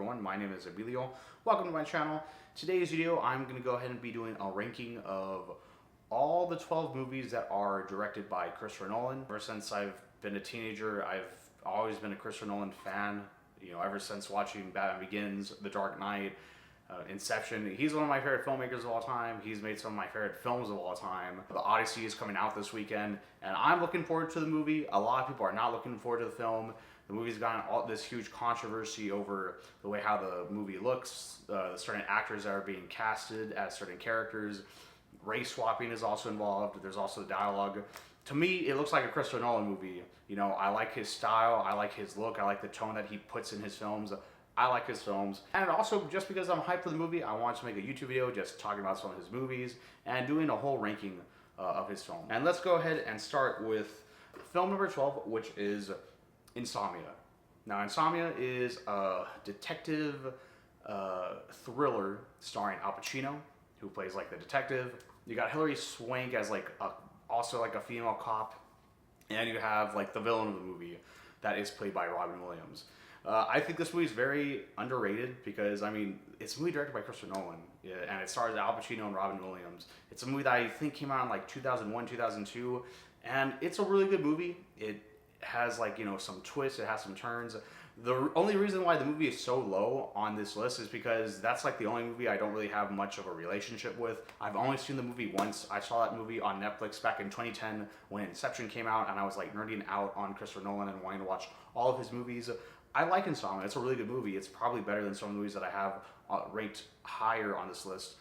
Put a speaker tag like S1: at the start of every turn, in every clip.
S1: everyone, my name is Emilio. Welcome to my channel. Today's video, I'm going to go ahead and be doing a ranking of all the 12 movies that are directed by Christopher Nolan. Ever since I've been a teenager, I've always been a Christopher Nolan fan. You know, ever since watching Batman Begins, The Dark Knight, Inception. He's one of my favorite filmmakers of all time. He's made some of my favorite films of all time. The Odyssey is coming out this weekend, and I'm looking forward to the movie. A lot of people are not looking forward to the film. The movie's gotten all this huge controversy over the way how the movie looks, certain actors that are being casted as certain characters. Race swapping is also involved. There's also dialogue. To me, it looks like a Christopher Nolan movie. You know, I like his style, I like his look, I like the tone that he puts in his films. I like his films. And also, just because I'm hyped for the movie, I wanted to make a YouTube video just talking about some of his movies and doing a whole ranking of his film. And let's go ahead and start with film number 12, which is Insomnia. Now, Insomnia is a detective thriller starring Al Pacino, who plays like the detective. You got Hilary Swank as like also like a female cop, and you have like the villain of the movie that is played by Robin Williams. I think this movie is very underrated because, I mean, it's a movie directed by Christopher Nolan, and it stars Al Pacino and Robin Williams. It's a movie that I think came out in like 2001, 2002, and it's a really good movie. It has like, you know, some twists, it has some turns. The only reason why the movie is so low on this list is because that's like the only movie I don't really have much of a relationship with. I've only seen the movie once. I saw that movie on Netflix back in 2010 when Inception came out, and I was like nerding out on Christopher Nolan and wanting to watch all of his movies. I like Insomnia. It's a really good movie. It's probably better than some movies that I have ranked higher on this list.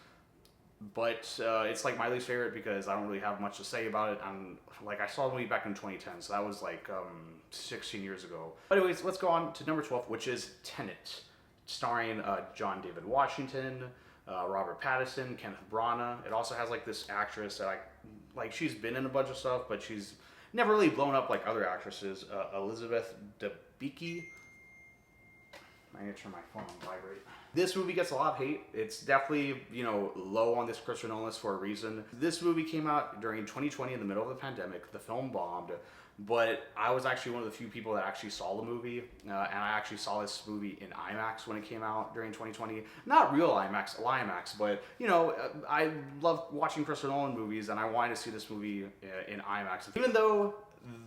S1: But it's like my least favorite because I don't really have much to say about it. Like, I saw the movie back in 2010, so that was like 16 years ago. But anyways, let's go on to number 12, which is Tenet, starring John David Washington, Robert Pattinson, Kenneth Branagh. It also has like this actress that she's been in a bunch of stuff, but she's never really blown up like other actresses. Elizabeth Debicki. I need to turn my phone on vibrate. This movie gets a lot of hate. It's definitely, you know, low on this Christopher Nolan list for a reason. This movie came out during 2020 in the middle of the pandemic. The film bombed, but I was actually one of the few people that actually saw the movie, and I actually saw this movie in IMAX when it came out during 2020. Not real IMAX, IMAX, but, you know, I love watching Christopher Nolan movies, and I wanted to see this movie in IMAX. Even though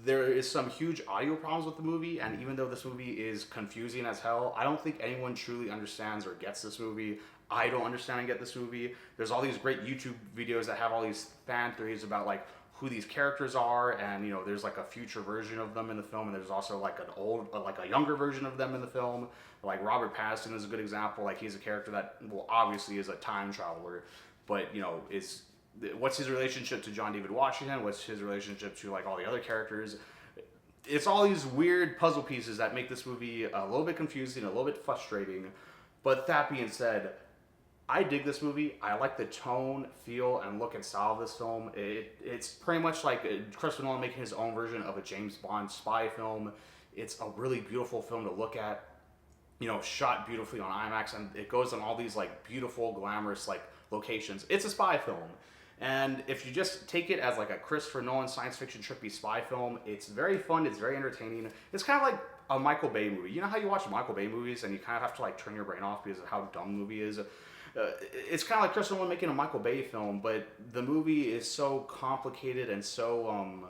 S1: there is some huge audio problems with the movie, and even though this movie is confusing as hell, I don't think anyone truly understands or gets this movie. I don't understand and get this movie. There's all these great YouTube videos that have all these fan theories about like who these characters are, and you know, there's like a future version of them in the film, and there's also like a younger version of them in the film. Like Robert Pattinson is a good example. Like, he's a character that, well, obviously is a time traveler, but you know, what's his relationship to John David Washington? What's his relationship to like all the other characters? It's all these weird puzzle pieces that make this movie a little bit confusing, a little bit frustrating. But that being said, I dig this movie. I like the tone, feel, and look and style of this film. It's pretty much like Christopher Nolan making his own version of a James Bond spy film. It's a really beautiful film to look at. You know, shot beautifully on IMAX, and it goes on all these like beautiful, glamorous like locations. It's a spy film. And if you just take it as like a Christopher Nolan science fiction trippy spy film, it's very fun, it's very entertaining. It's kind of like a Michael Bay movie. You know how you watch Michael Bay movies and you kind of have to like turn your brain off because of how dumb the movie is? It's kind of like Christopher Nolan making a Michael Bay film, but the movie is so complicated and so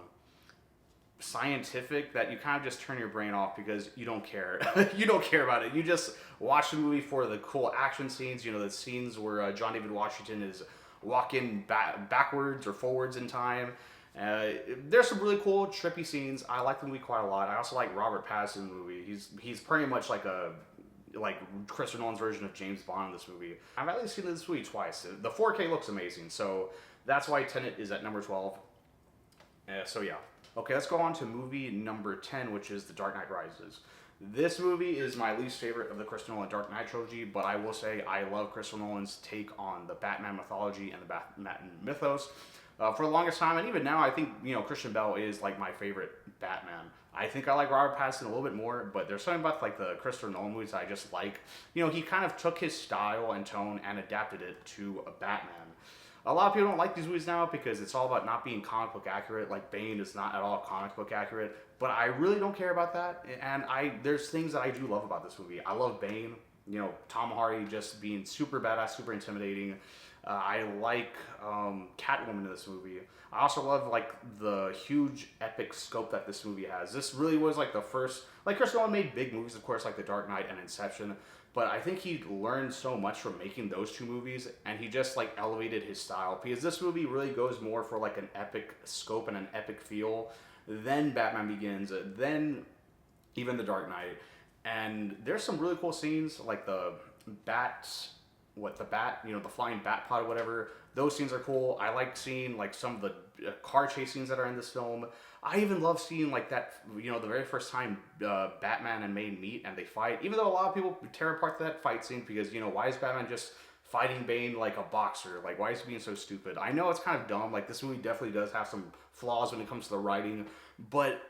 S1: scientific that you kind of just turn your brain off because you don't care. You don't care about it. You just watch the movie for the cool action scenes, you know, the scenes where John David Washington is walking backwards or forwards in time. There's some really cool trippy scenes. I like the movie quite a lot. I also like Robert Pattinson in the movie. He's pretty much like Christopher Nolan's version of James Bond in this movie. I've at least seen this movie twice. The 4K looks amazing, so that's why Tenet is at number 12. So yeah. Okay, let's go on to movie number 10, which is The Dark Knight Rises. This movie is my least favorite of the Christopher Nolan Dark Knight trilogy, but I will say I love Christopher Nolan's take on the Batman mythology and the Batman mythos. For the longest time, and even now, I think, you know, Christian Bale is like my favorite Batman. I think I like Robert Pattinson a little bit more, but there's something about like the Christopher Nolan movies I just like. You know, he kind of took his style and tone and adapted it to a Batman. A lot of people don't like these movies now because it's all about not being comic book accurate. Like, Bane is not at all comic book accurate, but I really don't care about that. And there's things that I do love about this movie. I love Bane. Tom Hardy just being super badass, super intimidating. I like Catwoman in this movie. I also love like the huge epic scope that this movie has. This really was like the first, like Chris Nolan made big movies, of course, like The Dark Knight and Inception. But I think he learned so much from making those two movies, and he just like elevated his style, because this movie really goes more for like an epic scope and an epic feel than Batman Begins, then even The Dark Knight. And there's some really cool scenes like the the flying bat pod or whatever. Those scenes are cool. I like seeing like some of the car chase scenes that are in this film. I even love seeing like that, the very first time Batman and Bane meet and they fight. Even though a lot of people tear apart that fight scene because, why is Batman just fighting Bane like a boxer? Like, why is he being so stupid? I know it's kind of dumb. Like, this movie definitely does have some flaws when it comes to the writing. But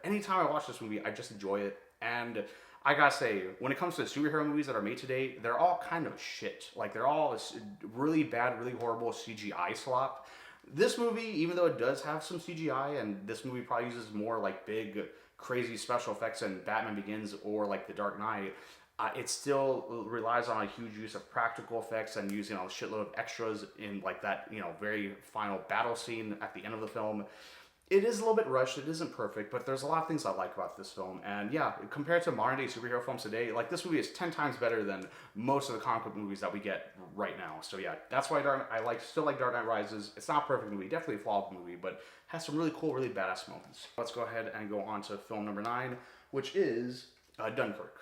S1: anytime I watch this movie, I just enjoy it. And I gotta say, when it comes to superhero movies that are made today, they're all kind of shit. Like, they're all really bad, really horrible CGI slop. This movie, even though it does have some CGI, and this movie probably uses more like big, crazy special effects than Batman Begins or like The Dark Knight, it still relies on a huge use of practical effects and using a shitload of extras in like that, very final battle scene at the end of the film. It is a little bit rushed. It isn't perfect, but there's a lot of things I like about this film. And yeah, compared to modern day superhero films today, like this movie is 10 times better than most of the comic book movies that we get right now. So yeah, that's why I still like Dark Knight Rises. It's not a perfect movie, definitely a flawed movie, but has some really cool, really badass moments. Let's go ahead and go on to film number 9, which is Dunkirk.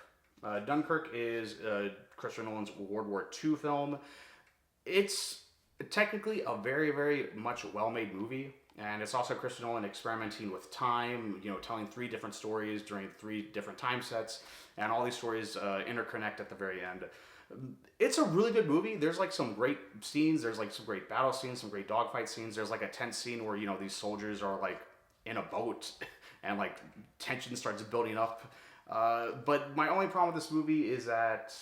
S1: Dunkirk is Christopher Nolan's World War II film. It's technically a very, very much well-made movie. And it's also Christopher Nolan experimenting with time, telling 3 different stories during 3 different time sets, and all these stories interconnect at the very end. It's a really good movie. There's like some great scenes. There's like some great battle scenes, some great dogfight scenes. There's like a tense scene where, these soldiers are like in a boat and like tension starts building up. But my only problem with this movie is that,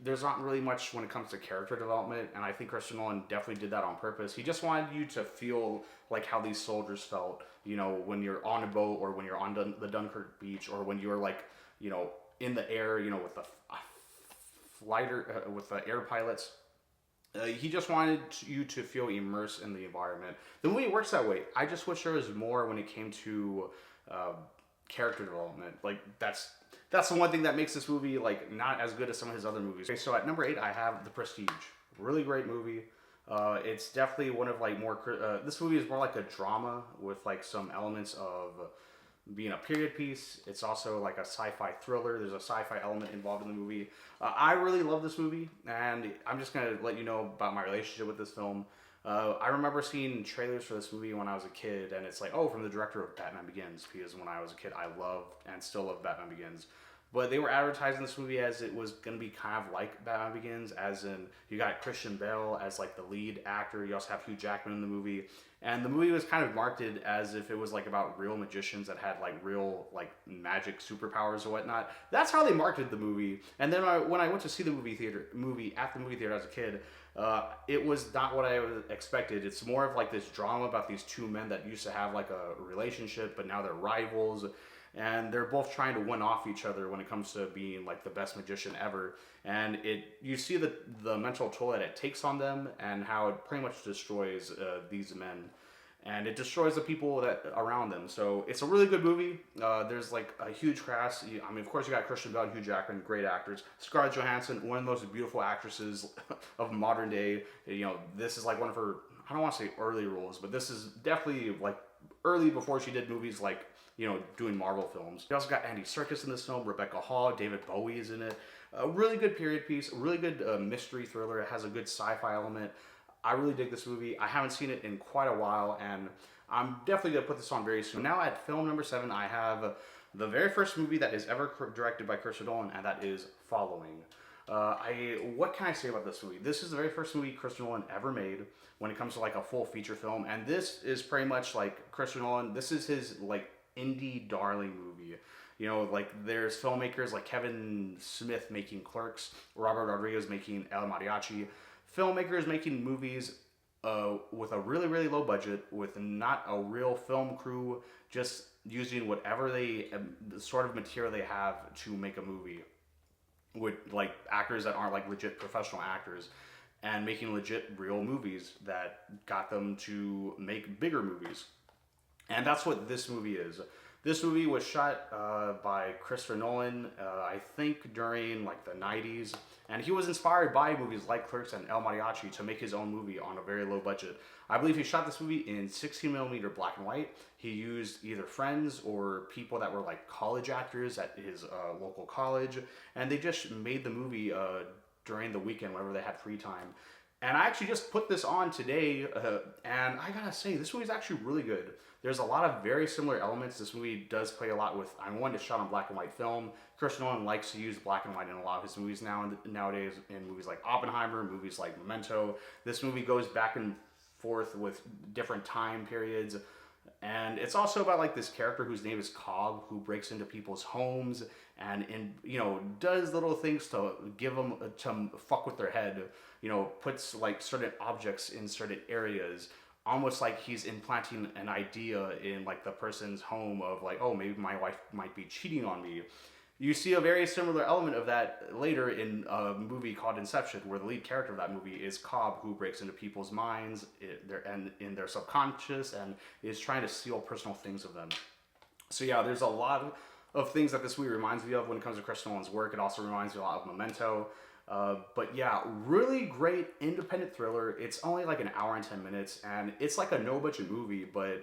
S1: there's not really much when it comes to character development, and I think Christopher Nolan definitely did that on purpose. He just wanted you to feel like how these soldiers felt, when you're on a boat or when you're on the Dunkirk beach or when you're like, in the air, with the with the air pilots. He just wanted you to feel immersed in the environment. The movie works that way. I just wish there was more when it came to character development. Like, that's the one thing that makes this movie like not as good as some of his other movies. Okay, so at number 8 I have The Prestige. Really great movie. It's definitely one of like more this movie is more like a drama with like some elements of being a period piece. It's also like a sci-fi thriller. There's a sci-fi element involved in the movie. I really love this movie, and I'm just gonna let you know about my relationship with this film. I remember seeing trailers for this movie when I was a kid, and it's like, oh, from the director of Batman Begins, because when I was a kid, I loved and still love Batman Begins. But they were advertising this movie as it was going to be kind of like Batman Begins, as in you got Christian Bale as like the lead actor. You also have Hugh Jackman in the movie. And the movie was kind of marketed as if it was like about real magicians that had like real like magic superpowers or whatnot. That's how they marketed the movie. And then when I went to see the movie at the movie theater as a kid, it was not what I expected. It's more of like this drama about these 2 men that used to have like a relationship, but now they're rivals. And they're both trying to win off each other when it comes to being like the best magician ever. And you see the mental toll that it takes on them and how it pretty much destroys these men. And it destroys the people that around them. So it's a really good movie. There's like a huge cast. I mean, of course, you got Christian Bale and Hugh Jackman, great actors. Scarlett Johansson, one of the most beautiful actresses of modern day. This is like one of her, I don't want to say early roles, but this is definitely like early before she did movies like, doing Marvel films. You also got Andy Serkis in this film, Rebecca Hall, David Bowie is in it. A really good period piece, a really good mystery thriller. It has a good sci-fi element. I really dig this movie. I haven't seen it in quite a while, and I'm definitely going to put this on very soon. Now at film number 7, I have the very first movie that is ever directed by Christopher Nolan, and that is Following. What can I say about this movie? This is the very first movie Christopher Nolan ever made when it comes to like a full feature film, and this is pretty much like Christopher Nolan. This is his like indie darling movie. Like there's filmmakers like Kevin Smith making Clerks, Robert Rodriguez making El Mariachi, filmmakers making movies with a really, really low budget, with not a real film crew, just using whatever the sort of material they have to make a movie. with like actors that aren't like legit professional actors, and making legit real movies that got them to make bigger movies. And that's what this movie is. This movie was shot by Christopher Nolan, I think during like the 90s, and he was inspired by movies like Clerks and El Mariachi to make his own movie on a very low budget. I believe he shot this movie in 16 millimeter black and white. He used either friends or people that were like college actors at his local college, and they just made the movie during the weekend whenever they had free time. And I actually just put this on today, and I gotta say, this movie's actually really good. There's a lot of very similar elements. This movie does play a lot with, one, it's shot on black and white film. Christopher Nolan likes to use black and white in a lot of his movies nowadays, in movies like Oppenheimer, movies like Memento. This movie goes back and forth with different time periods. And it's also about like this character whose name is Cobb, who breaks into people's homes and does little things to give them to fuck with their head. Puts like certain objects in certain areas, almost like he's implanting an idea in like the person's home of like, oh, maybe my wife might be cheating on me. You see a very similar element of that later in a movie called Inception, where the lead character of that movie is Cobb, who breaks into people's minds and in their subconscious and is trying to steal personal things of them. So yeah, there's a lot of things that this movie reminds me of when it comes to Chris Nolan's work. It also reminds me a lot of Memento. But yeah, really great independent thriller. It's only like an hour and 10 minutes, and it's like a no-budget movie, but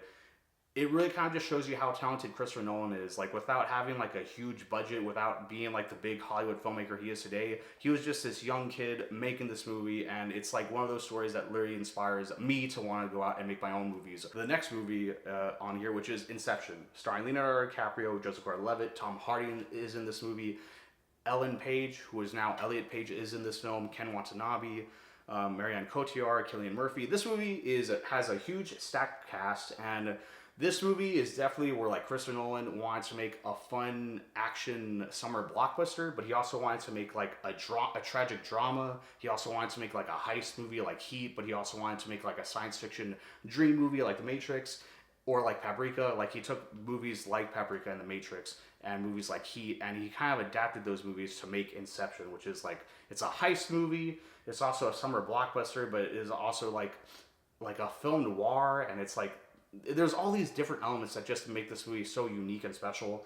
S1: it really kind of just shows you how talented Christopher Nolan is. Like, without having like a huge budget, without being like the big Hollywood filmmaker he is today, he was just this young kid making this movie, and it's like one of those stories that literally inspires me to want to go out and make my own movies. The next movie on here, which is Inception, starring Leonardo DiCaprio, Joseph Gordon-Levitt, Tom Hardy is in this movie, Ellen Page, who is now Elliot Page, is in this film, Ken Watanabe, Marianne Cotillard, Cillian Murphy. This movie has a huge stacked cast, and this movie is definitely where like Christopher Nolan wanted to make a fun action summer blockbuster, but he also wanted to make like a tragic drama. He also wanted to make like a heist movie like Heat, but he also wanted to make like a science fiction dream movie like The Matrix, or like Paprika. Like, he took movies like Paprika and The Matrix and movies like Heat, and he kind of adapted those movies to make Inception, which is like, it's a heist movie. It's also a summer blockbuster, but it is also like a film noir, and it's like, there's all these different elements that just make this movie so unique and special.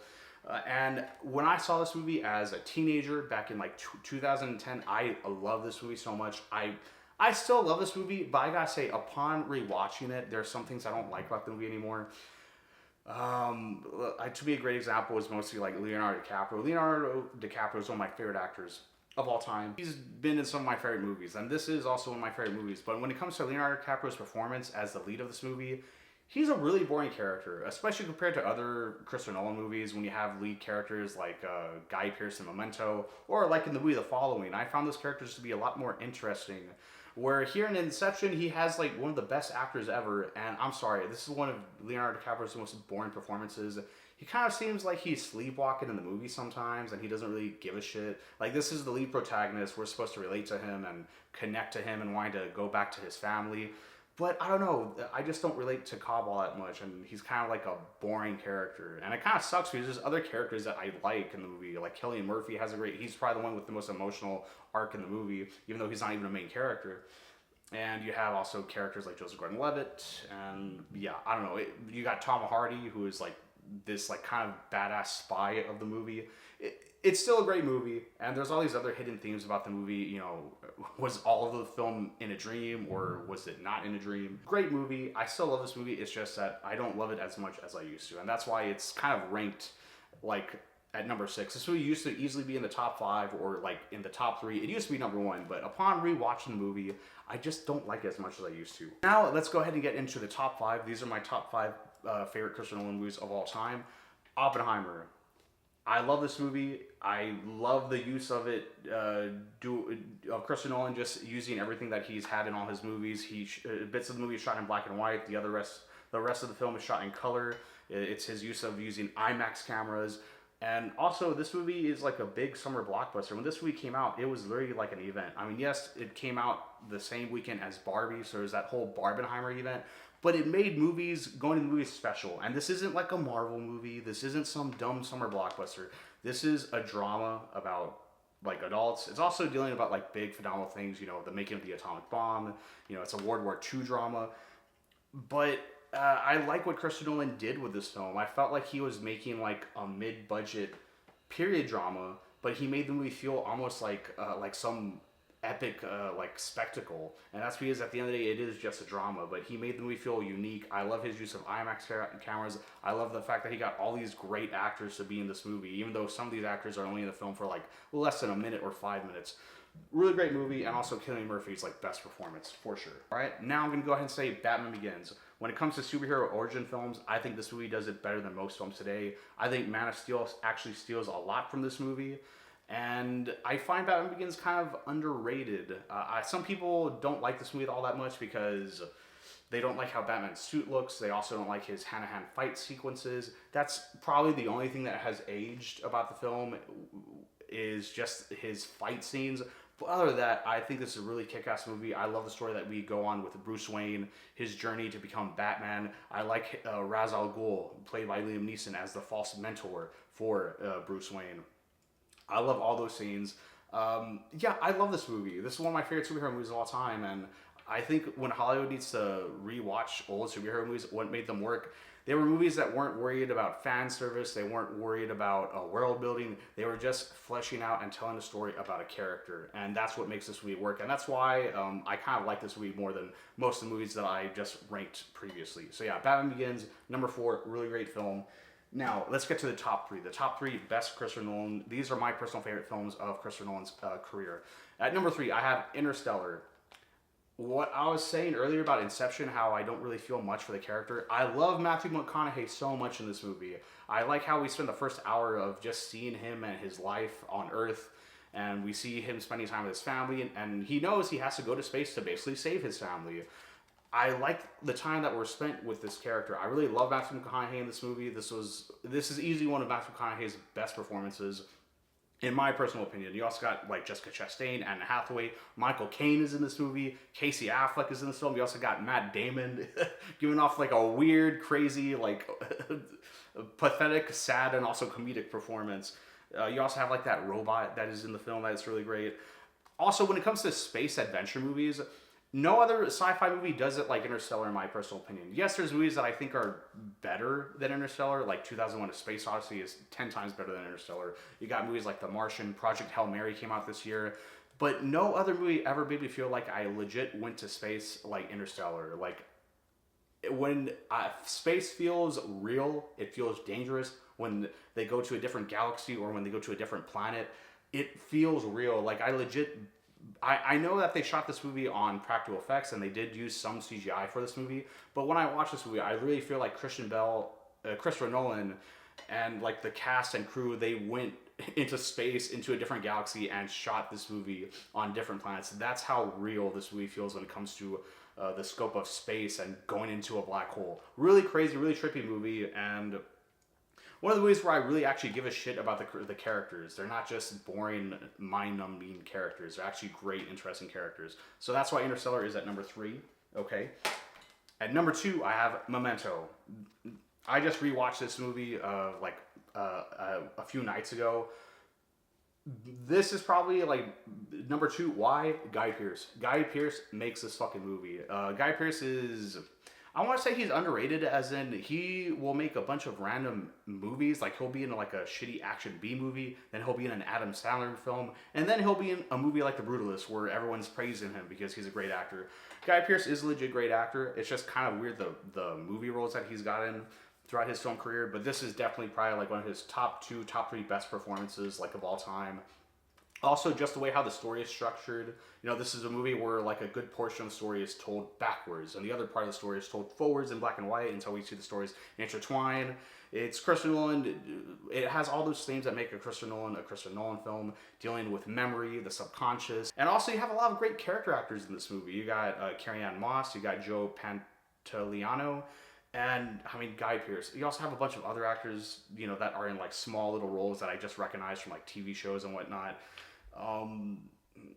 S1: And when I saw this movie as a teenager back in like 2010, I love this movie so much. I still love this movie, but I gotta say, upon rewatching it, there's some things I don't like about the movie anymore. To be a great example is mostly like Leonardo DiCaprio. Leonardo DiCaprio is one of my favorite actors of all time. He's been in some of my favorite movies, and this is also one of my favorite movies. But when it comes to Leonardo DiCaprio's performance as the lead of this movie, he's a really boring character, especially compared to other Christopher Nolan movies when you have lead characters like Guy Pearce in Memento, or like in the movie The Following. I found those characters to be a lot more interesting. Where here in Inception, he has like one of the best actors ever, and I'm sorry, this is one of Leonardo DiCaprio's most boring performances. He kind of seems like he's sleepwalking in the movie sometimes, and he doesn't really give a shit. Like, this is the lead protagonist, we're supposed to relate to him and connect to him and wanting to go back to his family. But I don't know, I just don't relate to Cobb all that much, and he's kind of like a boring character. And it kind of sucks because there's other characters that I like in the movie. Like, Cillian Murphy he's probably the one with the most emotional arc in the movie, even though he's not even a main character. And you have also characters like Joseph Gordon-Levitt, and yeah, I don't know. You got Tom Hardy, who is like this like kind of badass spy of the movie. It's still a great movie, and there's all these other hidden themes about the movie. Was all of the film in a dream, or was it not in a dream? Great movie. I still love this movie. It's just that I don't love it as much as I used to, and that's why it's kind of ranked like at number 6. This movie used to easily be in the top 5 or like in the top 3. It used to be number 1, but upon rewatching the movie, I just don't like it as much as I used to. Now let's go ahead and get into the top 5. These are my top 5 favorite Christopher Nolan movies of all time. Oppenheimer. I love this movie. I love the use of it. Of Christopher Nolan just using everything that he's had in all his movies. Bits of the movie is shot in black and white. The rest of the film is shot in color. It's his use of using IMAX cameras. And also, this movie is like a big summer blockbuster. When this movie came out, it was literally like an event. I mean, yes, it came out the same weekend as Barbie, so there's that whole Barbenheimer event. But it made going to the movies special. And this isn't like a Marvel movie. This isn't some dumb summer blockbuster. This is a drama about like adults. It's also dealing about like big phenomenal things, you know, the making of the atomic bomb. You know, it's a World War II drama. But I like what Christopher Nolan did with this film. I felt like he was making like a mid-budget period drama, but he made the movie feel almost like some epic like spectacle. And that's because at the end of the day, it is just a drama. But he made the movie feel unique. I love his use of IMAX cameras. I love the fact that he got all these great actors to be in this movie, even though some of these actors are only in the film for like less than a minute or 5 minutes. Really great movie, and also Cillian Murphy's like best performance for sure. All right, now I'm gonna go ahead and say Batman Begins. When it comes to superhero origin films, I think this movie does it better than most films today. I think Man of Steel actually steals a lot from this movie, and I find Batman Begins kind of underrated. Some people don't like this movie all that much because they don't like how Batman's suit looks. They also don't like his hand-to-hand fight sequences. That's probably the only thing that has aged about the film, is just his fight scenes. But other than that, I think this is a really kick-ass movie. I love the story that we go on with Bruce Wayne, his journey to become Batman. I like Ra's al Ghul, played by Liam Neeson, as the false mentor for Bruce Wayne. I love all those scenes. Yeah, I love this movie. This is one of my favorite superhero movies of all time, and I think when Hollywood needs to rewatch old superhero movies, what made them work, they were movies that weren't worried about fan service. They weren't worried about world building. They were just fleshing out and telling a story about a character. And that's what makes this movie work. And that's why I kind of like this movie more than most of the movies that I just ranked previously. So yeah, Batman Begins, number 4, really great film. Now, let's get to the top 3. The top 3 best Christopher Nolan. These are my personal favorite films of Christopher Nolan's career. At number 3, I have Interstellar. What I was saying earlier about Inception, how I don't really feel much for the character. I love Matthew McConaughey so much in this movie. I like how we spend the first hour of just seeing him and his life on Earth, and we see him spending time with his family, and he knows he has to go to space to basically save his family. I like the time that we're spent with this character. I really love Matthew McConaughey in this movie. This is easily one of Matthew McConaughey's best performances, in my personal opinion. You also got like Jessica Chastain, Anne Hathaway, Michael Caine is in this movie, Casey Affleck is in this film. You also got Matt Damon giving off like a weird, crazy, like pathetic, sad, and also comedic performance. You also have like that robot that is in the film that's really great. Also, when it comes to space adventure movies, no other sci-fi movie does it like Interstellar, in my personal opinion. Yes, there's movies that I think are better than Interstellar, like 2001: A Space Odyssey is 10 times better than Interstellar. You got movies like The Martian, Project Hail Mary came out this year, but no other movie ever made me feel like I legit went to space like Interstellar. Like, when space feels real, it feels dangerous. When they go to a different galaxy or when they go to a different planet, it feels real. Like, I know that they shot this movie on practical effects and they did use some CGI for this movie, but when I watch this movie, I really feel like Christopher Nolan, and like the cast and crew, they went into space, into a different galaxy, and shot this movie on different planets. That's how real this movie feels when it comes to the scope of space and going into a black hole. Really crazy, really trippy movie, and one of the movies where I really actually give a shit about the characters. They're not just boring, mind-numbing characters. They're actually great, interesting characters. So that's why Interstellar is at number 3. Okay. At number 2, I have Memento. I just rewatched this movie a few nights ago. This is probably like number 2. Why? Guy Pearce. Guy Pearce makes this fucking movie. Guy Pearce is, I want to say he's underrated, as in he will make a bunch of random movies. Like, he'll be in like a shitty action B movie, then he'll be in an Adam Sandler film, and then he'll be in a movie like The Brutalist where everyone's praising him because he's a great actor. Guy Pearce is a legit great actor. It's just kind of weird the movie roles that he's gotten throughout his film career, but this is definitely probably like one of his top 2, top 3 best performances like of all time. Also, just the way how the story is structured. You know, this is a movie where like a good portion of the story is told backwards, and the other part of the story is told forwards in black and white until we see the stories intertwine. It's Christopher Nolan. It has all those themes that make a Christopher Nolan film, dealing with memory, the subconscious, and also you have a lot of great character actors in this movie. You got Carrie-Anne Moss, you got Joe Pantoliano, and I mean Guy Pearce. You also have a bunch of other actors, you know, that are in like small little roles that I just recognize from like TV shows and whatnot.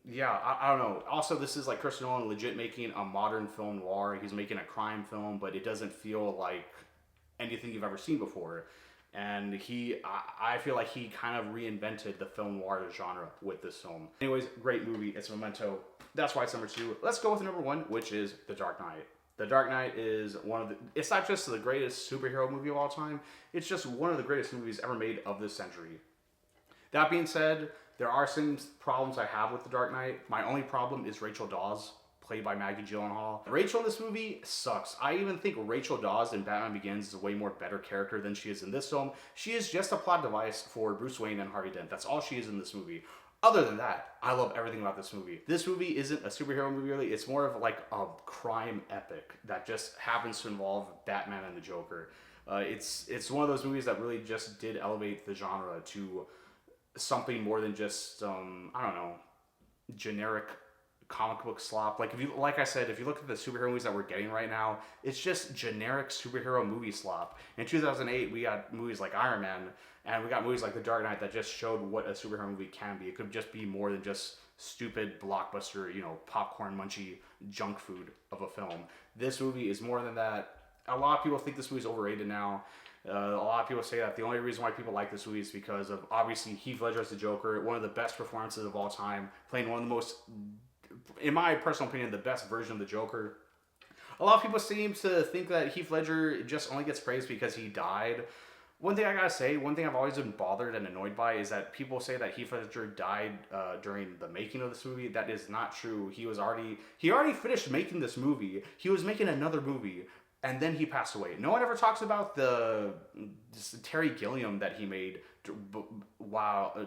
S1: Yeah, I don't know. Also, this is like Christopher Nolan legit making a modern film noir. He's making a crime film, but it doesn't feel like anything you've ever seen before. And I feel like he kind of reinvented the film noir genre with this film. Anyways, great movie. It's Memento. That's why it's number 2. Let's go with number 1, which is The Dark Knight. The Dark Knight is it's not just the greatest superhero movie of all time, it's just one of the greatest movies ever made of this century. That being said, there are some problems I have with The Dark Knight. My only problem is Rachel Dawes, played by Maggie Gyllenhaal. Rachel in this movie sucks. I even think Rachel Dawes in Batman Begins is a way more better character than she is in this film. She is just a plot device for Bruce Wayne and Harvey Dent. That's all she is in this movie. Other than that, I love everything about this movie. This movie isn't a superhero movie really. It's more of like a crime epic that just happens to involve Batman and the Joker. It's one of those movies that really just did elevate the genre to something more than just I don't know, generic comic book slop. Like I said, if you look at the superhero movies that we're getting right now, it's just generic superhero movie slop. In 2008, we got movies like Iron Man, and we got movies like The Dark Knight that just showed what a superhero movie can be. It could just be more than just stupid blockbuster, popcorn munchy junk food of a film. This movie is more than that. A lot of people think this movie's overrated now. A lot of people say that the only reason why people like this movie is because of, obviously, Heath Ledger as the Joker, one of the best performances of all time, playing one of the most, in my personal opinion, the best version of the Joker. A lot of people seem to think that Heath Ledger just only gets praised because he died. One thing I gotta say, one thing I've always been bothered and annoyed by is that people say that Heath Ledger died during the making of this movie. That is not true. He already finished making this movie. He was making another movie, and then he passed away. No one ever talks about the Terry Gilliam that he made while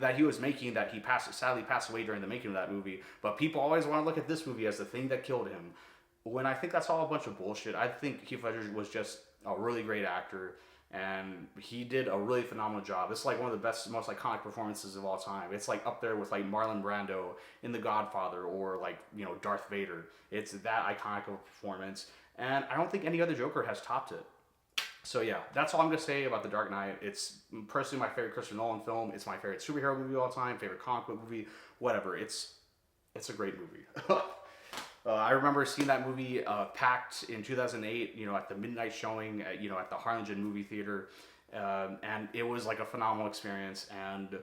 S1: that he was making, that he sadly passed away during the making of that movie. But people always want to look at this movie as the thing that killed him, when I think that's all a bunch of bullshit. I think Heath Ledger was just a really great actor, and he did a really phenomenal job. It's like one of the best, most iconic performances of all time. It's like up there with like Marlon Brando in The Godfather, or like, Darth Vader. It's that iconic of a performance, and I don't think any other Joker has topped it. So yeah, that's all I'm going to say about The Dark Knight. It's personally my favorite Christopher Nolan film. It's my favorite superhero movie of all time, favorite comic book movie, whatever. It's a great movie. I remember seeing that movie packed in 2008, at the midnight showing, at the Harlingen movie theater. And it was like a phenomenal experience. And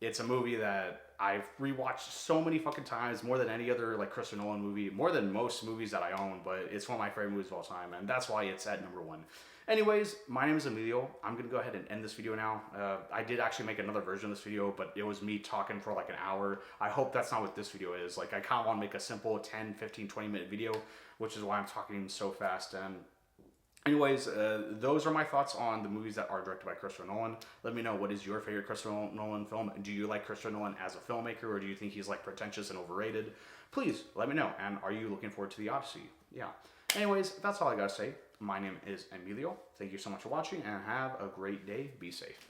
S1: it's a movie that I've rewatched so many fucking times, more than any other like Christopher Nolan movie, more than most movies that I own, but it's one of my favorite movies of all time. And that's why it's at number 1. Anyways, my name is Emilio. I'm going to go ahead and end this video now. I did actually make another version of this video, but it was me talking for like an hour. I hope that's not what this video is. Like, I kind of want to make a simple 10, 15, 20-minute video, which is why I'm talking so fast. And anyways, those are my thoughts on the movies that are directed by Christopher Nolan. Let me know, what is your favorite Christopher Nolan film? Do you like Christopher Nolan as a filmmaker, or do you think he's like pretentious and overrated? Please let me know. And are you looking forward to The Odyssey? Yeah. Anyways, that's all I gotta say. My name is Emilio. Thank you so much for watching, and have a great day. Be safe.